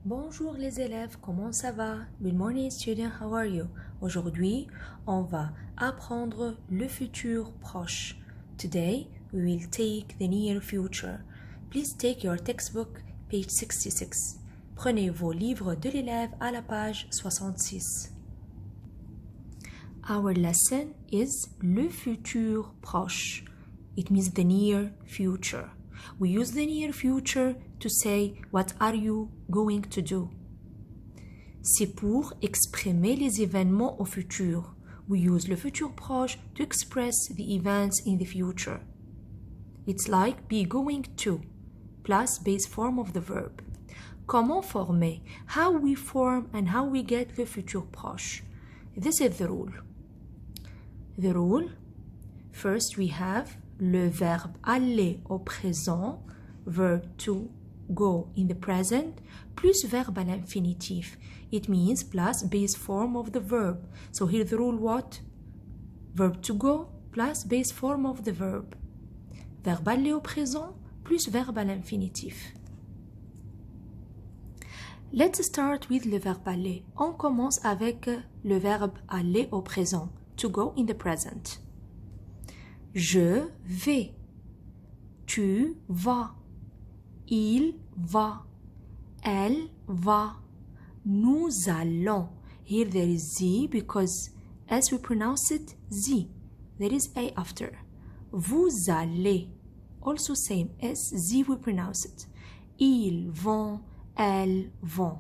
Bonjour les élèves, comment ça va? Good morning student, how are you? Aujourd'hui, on va apprendre le futur proche. Today, we will take the near future. Please take your textbook, page 66. Prenez vos livres de l'élève à la page 66. Our lesson is le futur proche. It means the near future. We use the near future to say what are you going to do. C'est pour exprimer les événements au futur. We use le futur proche to express the events in the future. It's like be going to plus base form of the verb. Comment former? How we form and how we get le futur proche. This is the rule. The rule, first we have le verbe aller au présent, verb to go in the present, plus verbe à l'infinitif. It means plus base form of the verb. So here the rule what? Verb to go plus base form of the verb. Verbe aller au présent plus verbe à l'infinitif. Let's start with le verbe aller. On commence avec le verbe aller au présent. To go in the present. Je vais. Tu vas. Il va. Elle va. Nous allons. Here there is Z because as we pronounce it, Z. There is A after. Vous allez. Also same as Z we pronounce it. Ils vont. Elles vont.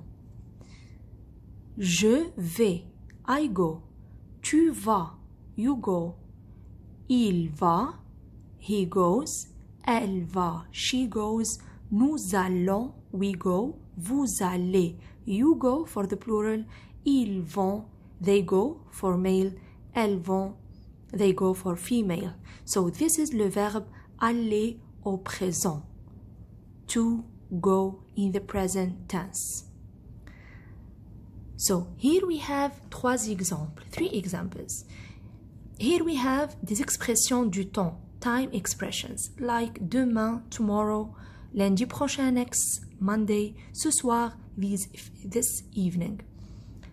Je vais. I go. Tu vas, you go. Il va, he goes. Elle va, she goes. Nous allons, we go. Vous allez, you go for the plural. Ils vont, they go for male. Elles vont, they go for female. So this is le verbe aller au présent. To go in the present tense. So here we have three examples. Here we have des expressions du temps, time expressions, like demain, tomorrow, lundi prochain, next Monday, ce soir, this evening.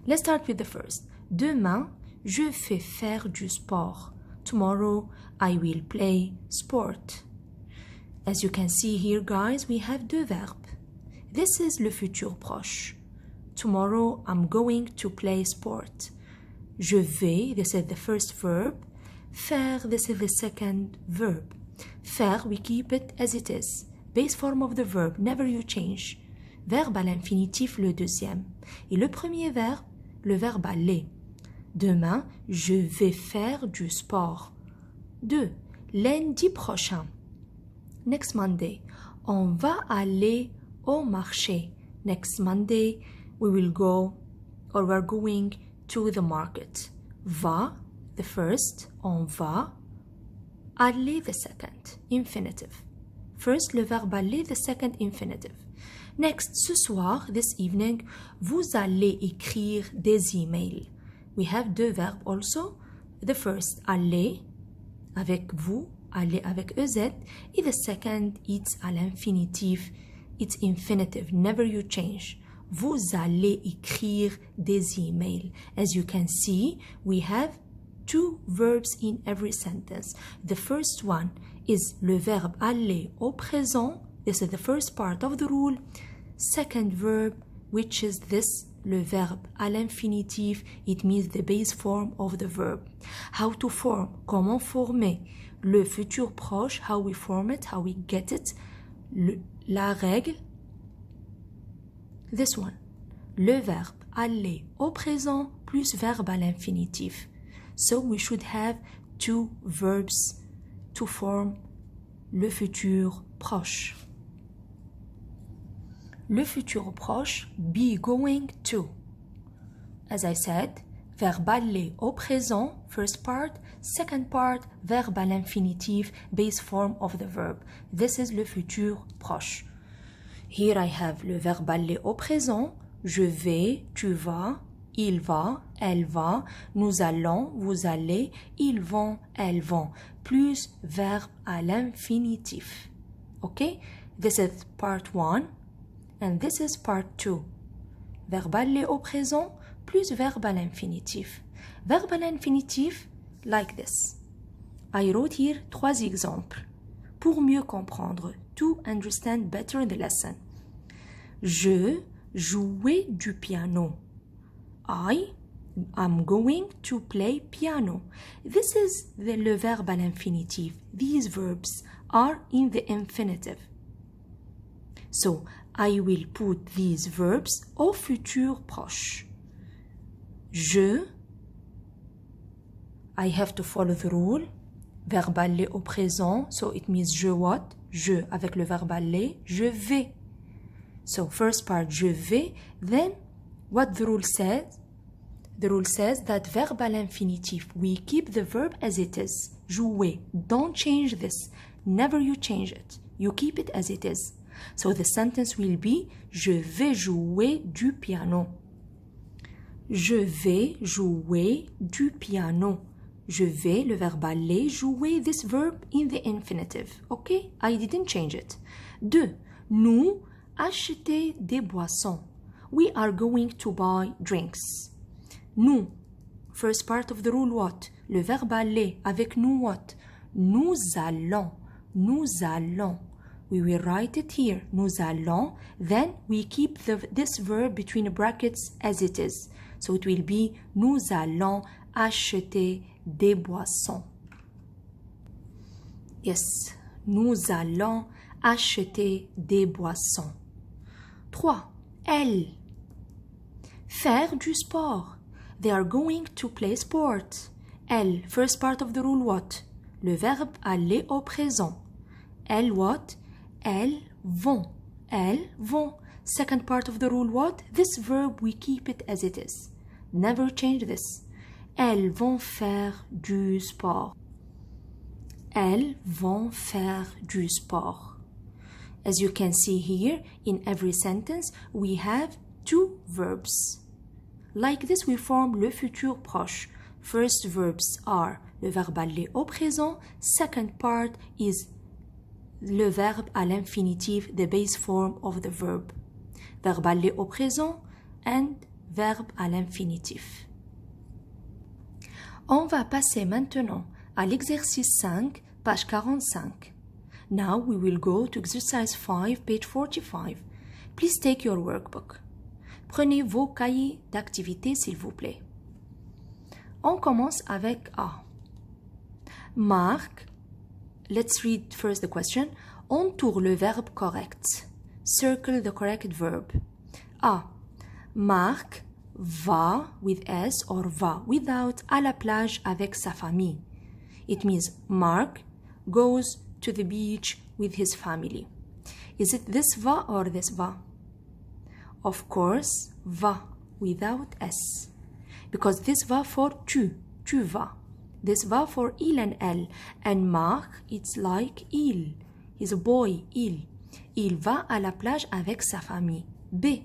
Let's start with the first. Demain, je vais faire du sport. Tomorrow, I will play sport. As you can see here, guys, we have deux verbes. This is le futur proche. Tomorrow, I'm going to play sport. Je vais, this is the first verb. Faire, this is the second verb. Faire, we keep it as it is. Base form of the verb, never you change. Verbe à l'infinitif, le deuxième. Et le premier verbe, le verbe aller. Demain, je vais faire du sport. 2. Lundi prochain. Next Monday, on va aller au marché. Next Monday, we will go or we're going to the market. Va, the first, on va. Aller, the second, infinitive. First, le verbe aller, the second, infinitive. Next, ce soir, this evening, vous allez écrire des emails. We have deux verbes also. The first, aller, avec vous, aller avec EZ. Et the second, it's à l'infinitif. It's infinitive, never you change. Vous allez écrire des emails. As you can see, we have two verbs in every sentence. The first one is le verbe aller au présent. This is the first part of the rule. Second verb, which is this, le verbe à l'infinitif. It means the base form of the verb. How to form, comment former le futur proche, how we form it, how we get it. La règle, this one, le verbe aller au présent plus verbe à l'infinitif. So we should have two verbs to form le futur proche. Le futur proche, be going to. As I said, verbe aller au présent, first part, second part, verbe à l'infinitif, base form of the verb. This is le futur proche. Here I have le verbe aller au présent. Je vais, tu vas, il va, elle va, nous allons, vous allez, ils vont, elles vont. Plus verbe à l'infinitif. Okay? This is part 1 and this is part 2. verbe aller au présent plus verbe à l'infinitif. Verbe à l'infinitif, like this. I wrote here 3 exemples pour mieux comprendre, to understand better the lesson. Je jouais du piano. I am going to play piano. This is le verbe à l'infinitif. These verbs are in the infinitive. So, I will put these verbs au futur proche. Je, I have to follow the rule. Verbe aller au présent, so it means je what? Je avec le verbe aller, je vais. So first part, je vais. Then, what the rule says? The rule says that verbe à l'infinitif, we keep the verb as it is. Jouer. Don't change this. Never you change it. You keep it as it is. So the sentence will be, je vais jouer du piano. Je vais jouer du piano. Je vais, le verbe aller, jouer this verb in the infinitive. Okay? I didn't change it. 2. Nous acheter des boissons. We are going to buy drinks. Nous. First part of the rule what? Le verbe aller. Avec nous what? Nous allons. Nous allons. We will write it here. Nous allons. Then we keep this verb between brackets as it is. So it will be nous allons acheter des boissons. Yes. Nous allons acheter des boissons. 3. Elle. Faire du sport. They are going to play sport. Elle. First part of the rule what? Le verbe aller au présent. Elles what? Elles vont. Elles vont. Second part of the rule what? This verb we keep it as it is. Never change this. Elles vont faire du sport. Elles vont faire du sport. As you can see here, in every sentence, we have 2 verbs. Like this, we form le futur proche. First verbs are le verbe aller au présent. Second part is le verbe à l'infinitif, the base form of the verb. Verbe aller au présent and verbe à l'infinitif. On va passer maintenant à l'exercice 5, page 45. Now we will go to exercise 5, page 45. Please take your workbook. Prenez vos cahiers d'activité, s'il vous plaît. On commence avec A. Marc, let's read first the question. Entoure le verbe correct. Circle the correct verb. A. Marc va with S or va without à la plage avec sa famille. It means Mark goes to the beach with his family. Is it this va or this va? Of course, va without S. Because this va for tu vas. This va for il and elle. And Marc, it's like il. He's a boy, il. Il va à la plage avec sa famille. B.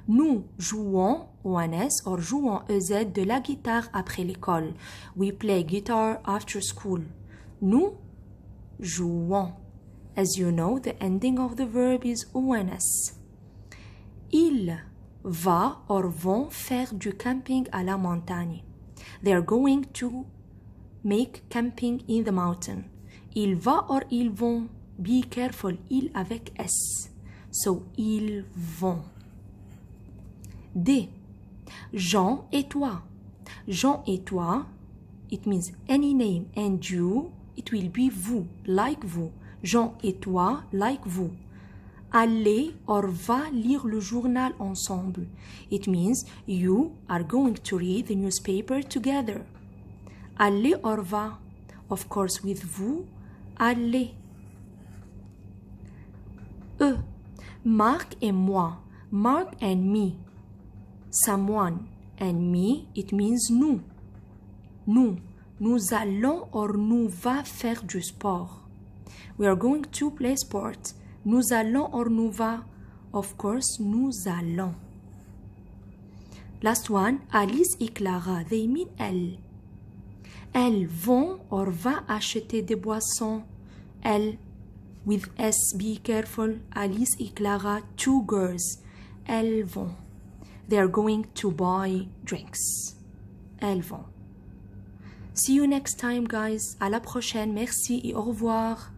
Nous jouons ONS or jouons EZ de la guitare après l'école. We play guitar after school. Nous jouons. As you know, the ending of the verb is ONS. Il va or vont faire du camping à la montagne. They are going to make camping in the mountain. Il va or ils vont. Be careful, il avec S. So, ils vont. D. Jean et toi. Jean et toi, it means any name, and you, it will be vous, like vous. Jean et toi, like vous. Allez or va lire le journal ensemble. It means you are going to read the newspaper together. Allez or va, of course with vous, allez. E. Marc et moi. Mark and me. Someone and me, it means nous. Nous. Nous allons or nous va faire du sport. We are going to play sport. Nous allons or nous va. Of course, nous allons. Last one, Alice et Clara. They mean elles. Elles vont or va acheter des boissons. Elles. With S, be careful. Alice et Clara, 2 girls. Elles vont. They are going to buy drinks. Elles vont. See you next time, guys. À la prochaine. Merci et au revoir.